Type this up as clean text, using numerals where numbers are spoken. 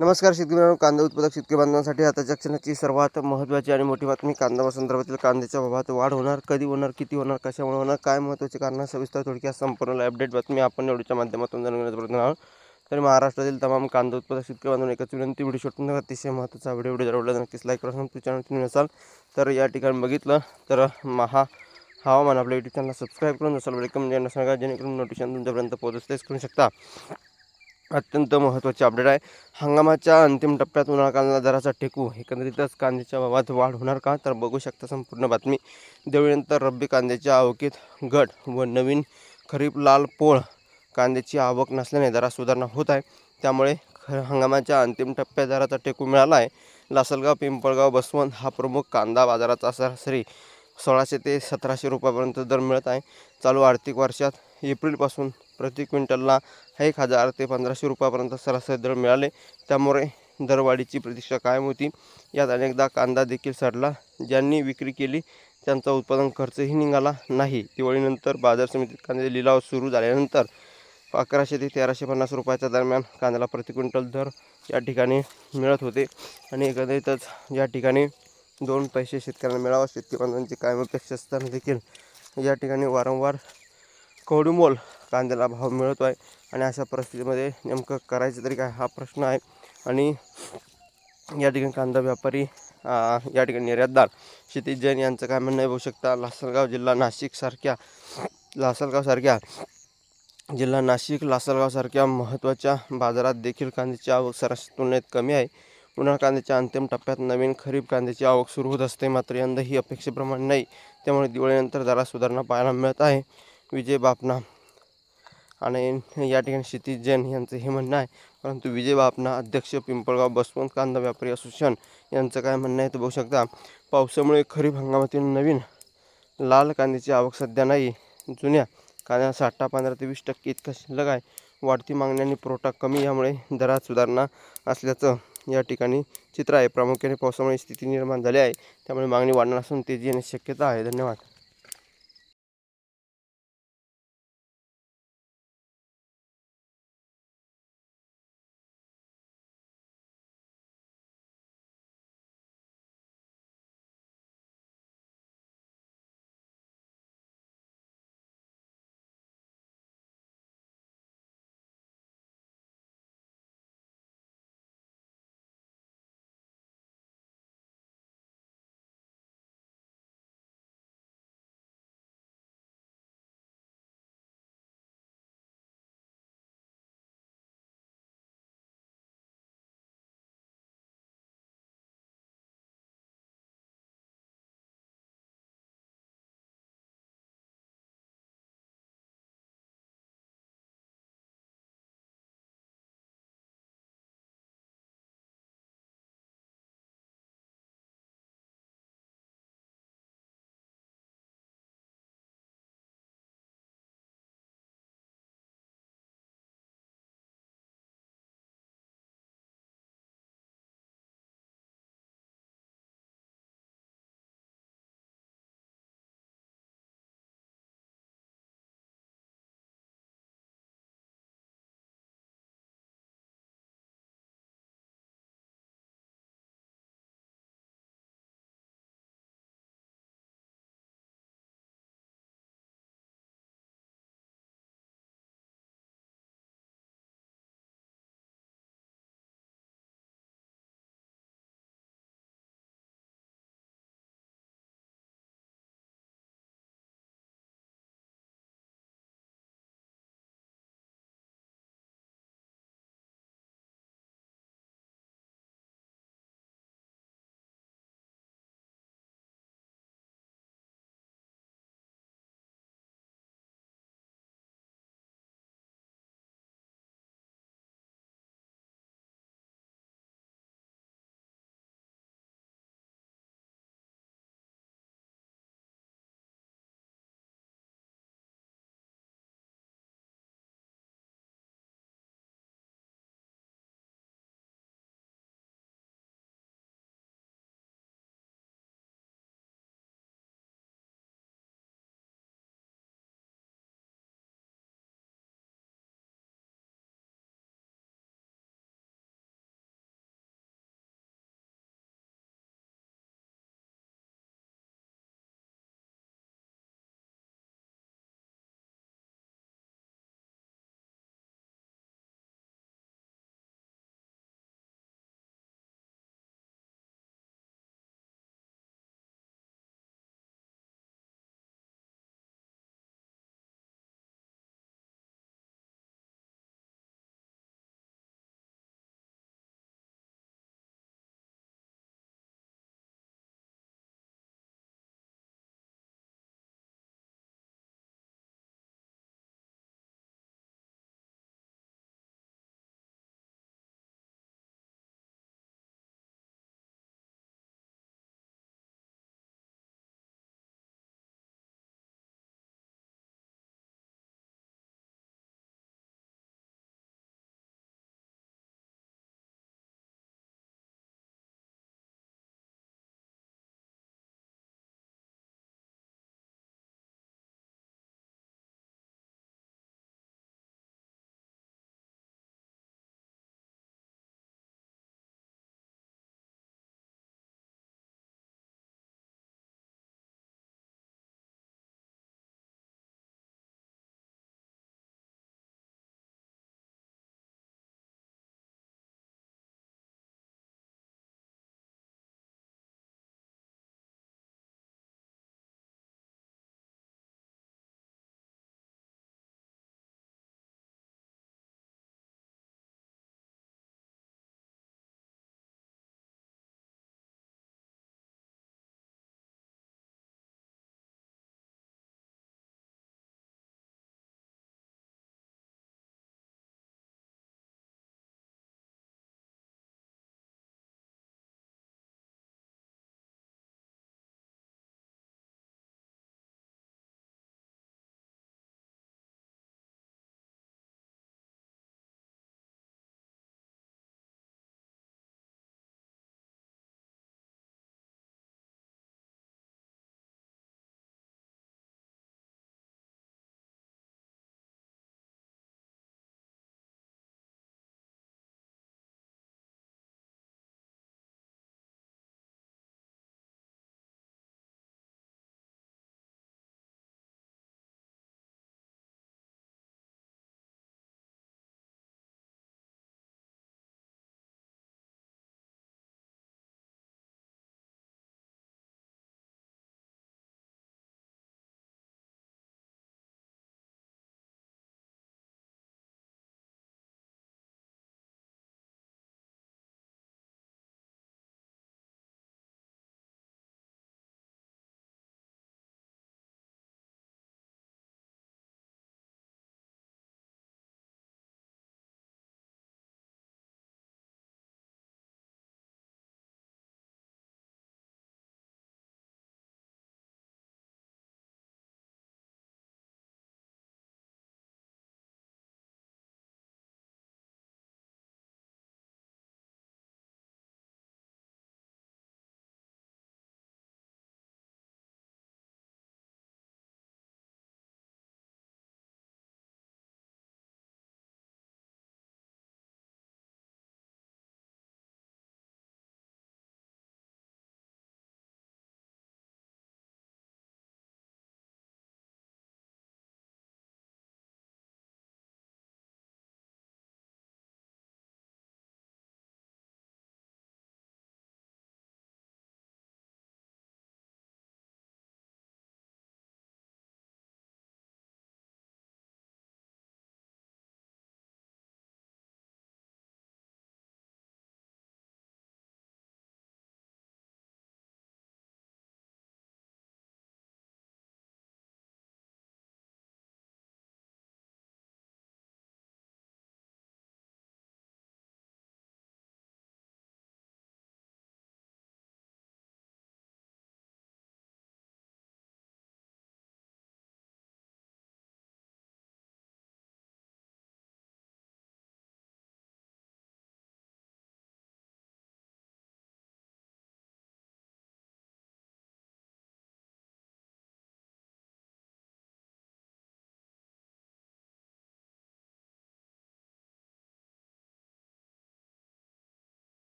नमस्कार शेतकरी मित्रांनो, कांदा उत्पादक शेतकरी बांधवांसाठी आताच्या क्षणाची सर्वात महत्त्वाची आणि मोठी बातमी. कांदा संदर्भातील कांद्याच्या भावात वाढ होणार, कधी होणार, किती होणार, कशामुळे होणार, काय महत्त्वाचे कारण, सविस्तर थोडक्यात संपूर्ण अपडेट बातमी आपण निवडीच्या माध्यमातून जाणून घेण्याचा प्रयत्न आहोत. तर महाराष्ट्रातील तमाम कांदा उत्पादक शेतकरी बांधवांना एकच विनंती, व्हिडिओ शूटिंग अतिशय महत्त्वाचा व्हिडिओ जर आवडला नक्कीच लाईक करा. तू चॅनल तुम्ही नसाल तर या ठिकाणी बघितलं तर हवामान आपल्या यूट्यूब चॅनलला सबस्क्राईब करून नसाल वेलकम ज्यांना सांगा, जेणेकरून नोटिफिकेशन तुमच्यापर्यंत पोहोचतेच करू शकता. अत्यंत महत्त्वाचे अपडेट आहे. हंगामाच्या अंतिम टप्प्यात उन्हाळा कांदा दराचा टेकू, एकंदरीतच कांद्याच्या भावात वाढ होणार का, तर बघू शकता संपूर्ण बातमी. दिवाळीनंतर रब्बी कांद्याच्या आवकीत घट व नवीन खरीप लाल पोळ कांद्याची आवक नसल्याने दरात सुधारणा होत आहे. त्यामुळे हंगामाच्या अंतिम टप्प्यात दराचा टेकू मिळाला आहे. लासलगाव, पिंपळगाव, बसवंत हा प्रमुख कांदा बाजाराचा सरासरी 1600 ते 1700 रुपयापर्यंत दर मिळत आहे. चालू आर्थिक वर्षात एप्रिलपासून प्रति क्विंटलला 1000 ते 1500 रुपयापर्यंत सरासरी दर मिळाले. त्यामुळे दरवाढीची प्रतीक्षा कायम होती. यात अनेकदा कांदा देखील सडला. ज्यांनी विक्री केली त्यांचा उत्पादन खर्चही निघाला नाही. दिवाळीनंतर बाजार समितीत कांद्याचे लिलाव सुरू झाल्यानंतर 1100 ते 1350 रुपयाच्या दरम्यान कांद्याला प्रति क्विंटल दर या ठिकाणी मिळत होते. आणि एकंदरीतच या ठिकाणी 2 पैसे शेतकऱ्यांना मिळावा, शेतकरी बांधवांची कायम अपेक्षा असताना देखील या ठिकाणी वारंवार कवडीमोल कांद्याला भाव मिळतो आहे. आणि अशा परिस्थितीमध्ये नेमकं करायचं तरी काय हा प्रश्न आहे. आणि या ठिकाणी कांदा व्यापारी या ठिकाणी निर्यातदार क्षितिज जैन यांचं काय म्हणणं आहे बघू शकता. लासलगाव लासलगावसारख्या महत्त्वाच्या बाजारात देखील कांद्याची आवक सरासरी तुलनेत कमी आहे. उन्हाळा कांद्याच्या अंतिम टप्प्यात नवीन खरीप कांद्याची आवक सुरू होत असते, मात्र यंदा ही अपेक्षेप्रमाणे नाही. त्यामुळे दिवाळीनंतर दरात सुधारणा पाहायला मिळत आहे. विजय बापना आणि या ठिकाणी क्षितिज जैन यांचं हे म्हणणं आहे. परंतु विजय बापना, अध्यक्ष पिंपळगाव बसवंत कांदा व्यापारी असोसिएशन यांचं काय म्हणणं आहे ते बघू शकता. पावसामुळे खरीप हंगामातील नवीन लाल कांद्याची आवक सध्या नाही. जुन्या कांद्याला साठा 15 ते 20% इतका शिल्लक आहे. वाढती मागणी आणि पुरवठा कमी यामुळे दरात सुधारणा असल्याचं या ठिकाणी चित्र आहे. प्रामुख्याने पावसामुळे स्थिती निर्माण झाली आहे, त्यामुळे मागणी वाढणार असून तेजी येण्याची शक्यता आहे. धन्यवाद.